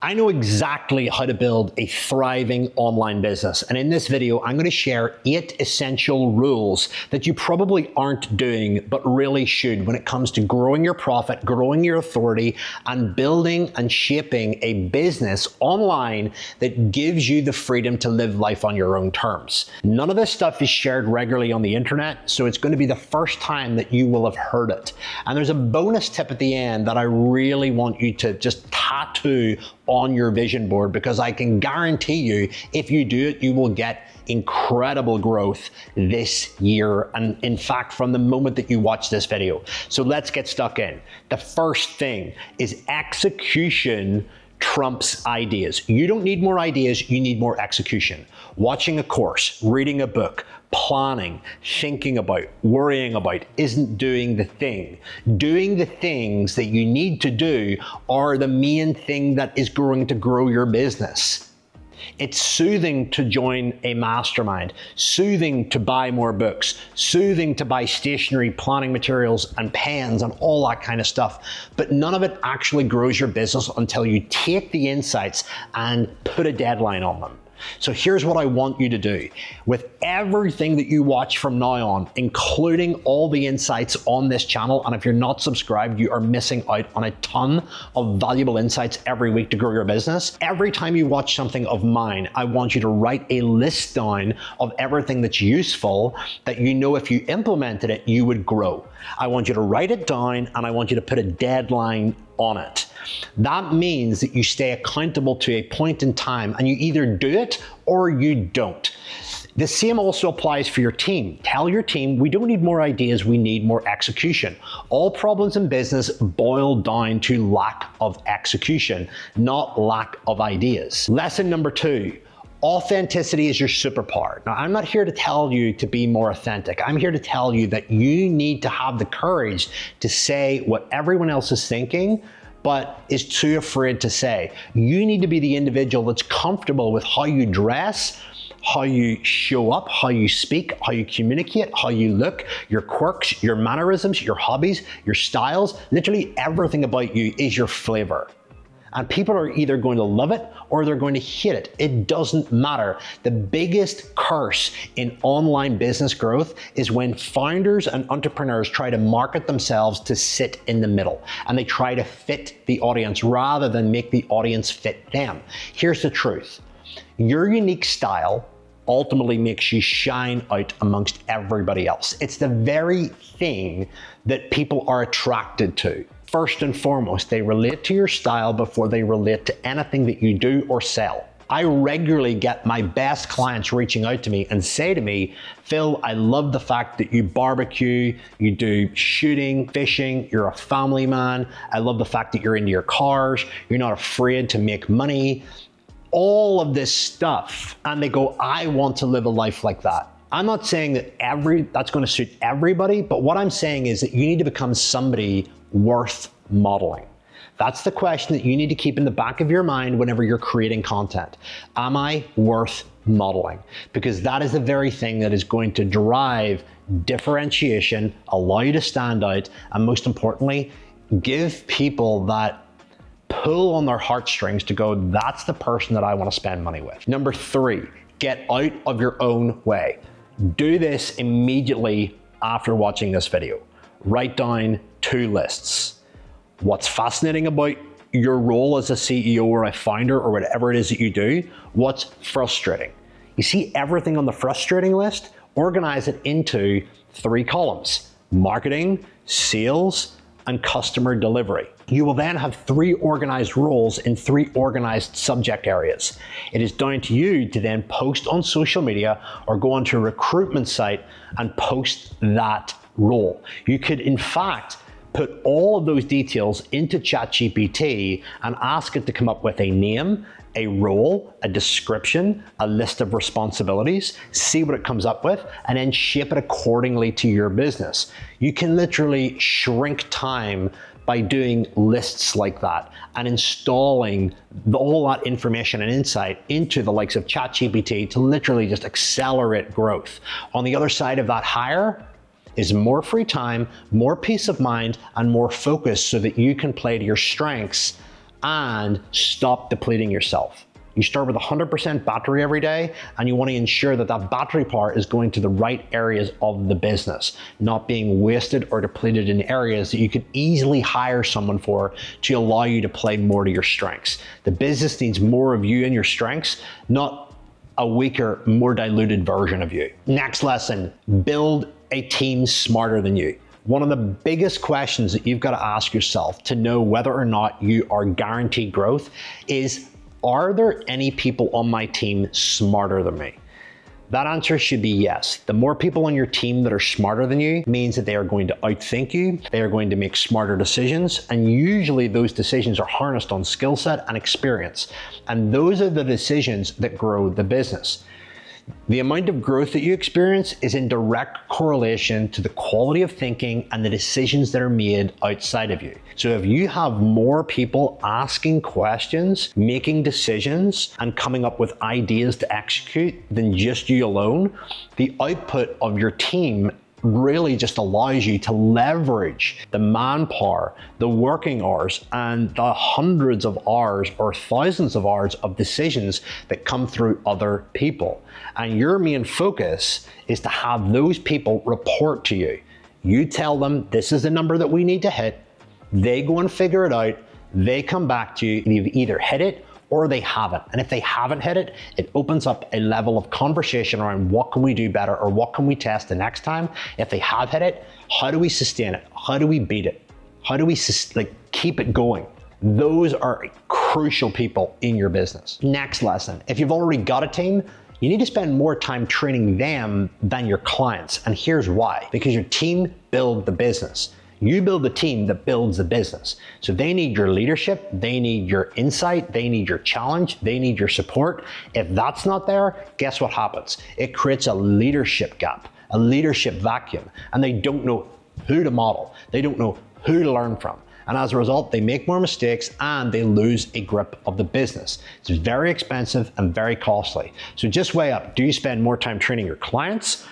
I know exactly how to build a thriving online business, and in this video I'm going to share 8 essential rules that you probably aren't doing but really should when it comes to growing your profit, growing your authority, and building and shaping a business online that gives you the freedom to live life on your own terms. None of this stuff is shared regularly on the internet, so it's going to be the first time that you will have heard it. And there's a bonus tip at the end that I really want you to just tattoo on your vision board, because I can guarantee you, if you do it, you will get incredible growth this year. And in fact, from the moment that you watch this video. So let's get stuck in. The first thing is execution trumps ideas. You don't need more ideas, you need more execution. Watching a course, reading a book, planning, thinking about, worrying about isn't doing the thing. Doing the things that you need to do are the main thing that is going to grow your business. It's soothing to join a mastermind, soothing to buy more books, soothing to buy stationery, planning materials, and pens, and all that kind of stuff. But none of it actually grows your business until you take the insights and put a deadline on them. So here's what I want you to do. With everything that you watch from now on, including all the insights on this channel, and if you're not subscribed, you are missing out on a ton of valuable insights every week to grow your business. Every time you watch something of mine, I want you to write a list down of everything that's useful that you know if you implemented it, you would grow. I want you to write it down, and I want you to put a deadline on it. That means that you stay accountable to a point in time, and you either do it or you don't. The same also applies for your team. Tell your team, we don't need more ideas, we need more execution. All problems in business boil down to lack of execution, not lack of ideas. Lesson number 2. Authenticity is your superpower. Now, I'm not here to tell you to be more authentic. I'm here to tell you that you need to have the courage to say what everyone else is thinking, but is too afraid to say. You need to be the individual that's comfortable with how you dress, how you show up, how you speak, how you communicate, how you look, your quirks, your mannerisms, your hobbies, your styles. Literally everything about you is your flavor. And people are either going to love it or they're going to hate it. It doesn't matter. The biggest curse in online business growth is when founders and entrepreneurs try to market themselves to sit in the middle, and they try to fit the audience rather than make the audience fit them. Here's the truth. Your unique style ultimately makes you shine out amongst everybody else. It's the very thing that people are attracted to. First and foremost, they relate to your style before they relate to anything that you do or sell. I regularly get my best clients reaching out to me and say to me, Phil, I love the fact that you barbecue, you do shooting, fishing, you're a family man. I love the fact that you're into your cars, you're not afraid to make money, all of this stuff. And they go, I want to live a life like that. I'm not saying that that's going to suit everybody, but what I'm saying is that you need to become somebody worth modeling. That's the question that you need to keep in the back of your mind whenever you're creating content. Am I worth modeling? Because that is the very thing that is going to drive differentiation, allow you to stand out, and most importantly, give people that pull on their heartstrings to go, that's the person that I want to spend money with. Number 3, get out of your own way. Do this immediately after watching this video. Write down 2 lists. What's fascinating about your role as a CEO or a founder or whatever it is that you do? What's frustrating? You see everything on the frustrating list? Organize it into 3 columns: marketing, sales, and customer delivery. You will then have 3 organized roles in 3 organized subject areas. It is down to you to then post on social media or go onto a recruitment site and post that role. You could, in fact, put all of those details into ChatGPT and ask it to come up with a name, a role, a description, a list of responsibilities, see what it comes up with, and then shape it accordingly to your business. You can literally shrink time by doing lists like that and installing all that information and insight into the likes of ChatGPT to literally just accelerate growth. On the other side of that hire is more free time, more peace of mind, and more focus so that you can play to your strengths and stop depleting yourself. You start with 100% battery every day, and you want to ensure that that battery power is going to the right areas of the business, not being wasted or depleted in areas that you could easily hire someone for to allow you to play more to your strengths. The business needs more of you and your strengths, not a weaker, more diluted version of you. Next lesson, build a team smarter than you. One of the biggest questions that you've got to ask yourself to know whether or not you are guaranteed growth is, are there any people on my team smarter than me? That answer should be yes. The more people on your team that are smarter than you means that they are going to outthink you, they are going to make smarter decisions, and usually those decisions are harnessed on skill set and experience. And those are the decisions that grow the business. The amount of growth that you experience is in direct correlation to the quality of thinking and the decisions that are made outside of you. So if you have more people asking questions, making decisions, and coming up with ideas to execute than just you alone, the output of your team really just allows you to leverage the manpower, the working hours, and the hundreds of hours or thousands of hours of decisions that come through other people. And your main focus is to have those people report to you. You tell them, this is the number that we need to hit. They go and figure it out. They come back to you, and you've either hit it or they haven't. And if they haven't hit it, it opens up a level of conversation around what can we do better or what can we test the next time. If they have hit it, how do we sustain it? How do we beat it? How do we keep it going? Those are crucial people in your business. Next lesson, if you've already got a team, you need to spend more time training them than your clients. And here's why, because your team builds the business. You build the team that builds the business. So they need your leadership, they need your insight, they need your challenge, they need your support. If that's not there, guess what happens? It creates a leadership gap, a leadership vacuum, and they don't know who to model. They don't know who to learn from. And as a result, they make more mistakes and they lose a grip of the business. It's very expensive and very costly. So just weigh up, do you spend more time training your clients,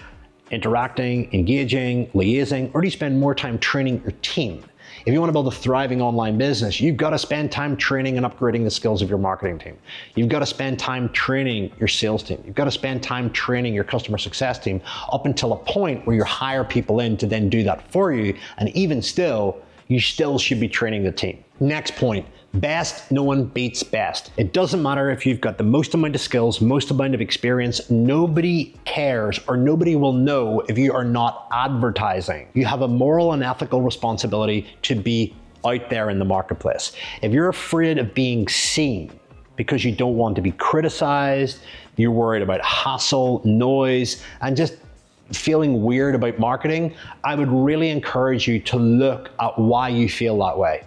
interacting, engaging, liaising, or do you spend more time training your team? If you want to build a thriving online business, you've got to spend time training and upgrading the skills of your marketing team. You've got to spend time training your sales team. You've got to spend time training your customer success team up until a point where you hire people in to then do that for you. And even still, you still should be training the team. Next point, best no one beats best. It doesn't matter if you've got the most amount of skills, most amount of experience, nobody cares or nobody will know if you are not advertising. You have a moral and ethical responsibility to be out there in the marketplace. If you're afraid of being seen because you don't want to be criticized, you're worried about hassle, noise, and just feeling weird about marketing, I would really encourage you to look at why you feel that way.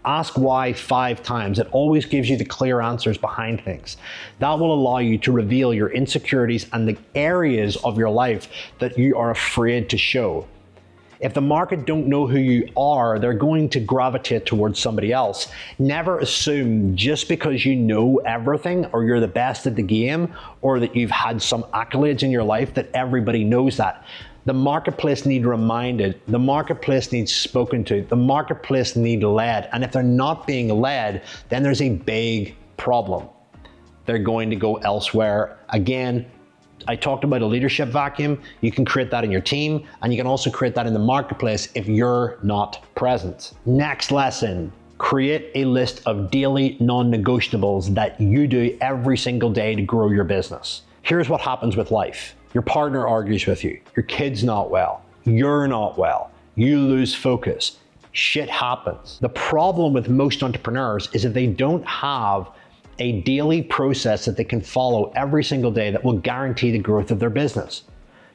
Ask why 5 times. It always gives you the clear answers behind things. That will allow you to reveal your insecurities and the areas of your life that you are afraid to show. If the market don't know who you are, they're going to gravitate towards somebody else. Never assume just because you know everything or you're the best at the game or that you've had some accolades in your life that everybody knows that. The marketplace need reminded, the marketplace needs spoken to, the marketplace need led. And if they're not being led, then there's a big problem. They're going to go elsewhere. Again, I talked about a leadership vacuum. You can create that in your team, and you can also create that in the marketplace if you're not present. Next lesson, create a list of daily non-negotiables that you do every single day to grow your business. Here's what happens with life. Your partner argues with you. Your kid's not well. You're not well. You lose focus. Shit happens. The problem with most entrepreneurs is that they don't have a daily process that they can follow every single day that will guarantee the growth of their business.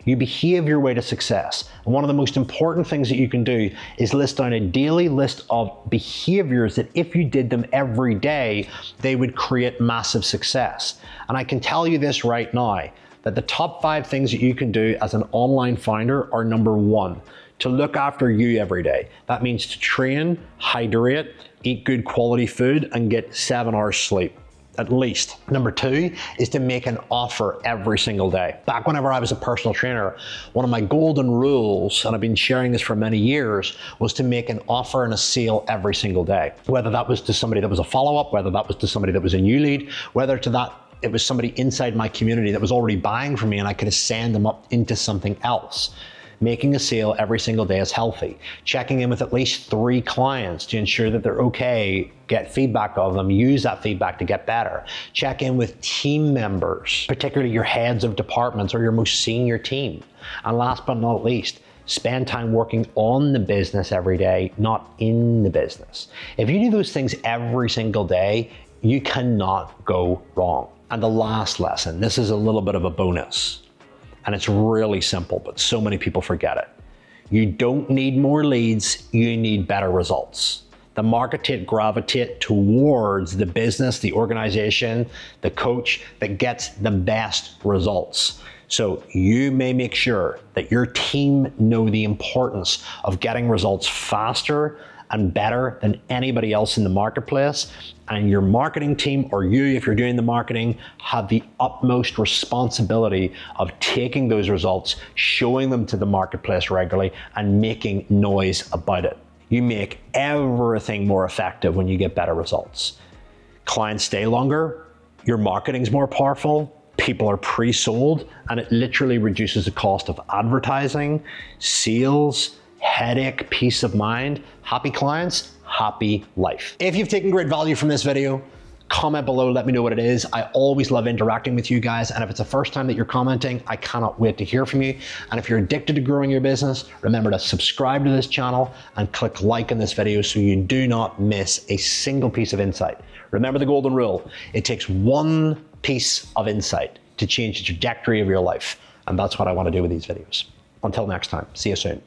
You behave your way to success. And one of the most important things that you can do is list down a daily list of behaviors that if you did them every day, they would create massive success. And I can tell you this right now, that the top 5 things that you can do as an online founder are: number 1, to look after you every day. That means to train, hydrate, eat good quality food, and get 7 hours sleep. at least. Number 2 is to make an offer every single day. Back whenever I was a personal trainer, one of my golden rules, and I've been sharing this for many years, was to make an offer and a sale every single day. Whether that was to somebody that was a follow-up, whether that was to somebody that was a new lead, whether to that it was somebody inside my community that was already buying from me and I could ascend them up into something else. Making a sale every single day is healthy. Checking in with at least 3 clients to ensure that they're okay, get feedback of them, use that feedback to get better. Check in with team members, particularly your heads of departments or your most senior team. And last but not least, spend time working on the business every day, not in the business. If you do those things every single day, you cannot go wrong. And the last lesson, this is a little bit of a bonus. And it's really simple, but so many people forget it. You don't need more leads, you need better results. The market gravitate towards the business, the organization, the coach that gets the best results. So you may make sure that your team know the importance of getting results faster and better than anybody else in the marketplace. And your marketing team, or you, if you're doing the marketing, have the utmost responsibility of taking those results, showing them to the marketplace regularly, and making noise about it. You make everything more effective when you get better results. Clients stay longer, your marketing's more powerful, people are pre-sold, and it literally reduces the cost of advertising, sales, headache, peace of mind. Happy clients, happy life. If you've taken great value from this video, comment below, let me know what it is. I always love interacting with you guys, and if it's the first time that you're commenting, I cannot wait to hear from you. And if you're addicted to growing your business, remember to subscribe to this channel and click like on this video so you do not miss a single piece of insight. Remember the golden rule, it takes one piece of insight to change the trajectory of your life, and that's what I want to do with these videos. Until next time, see you soon.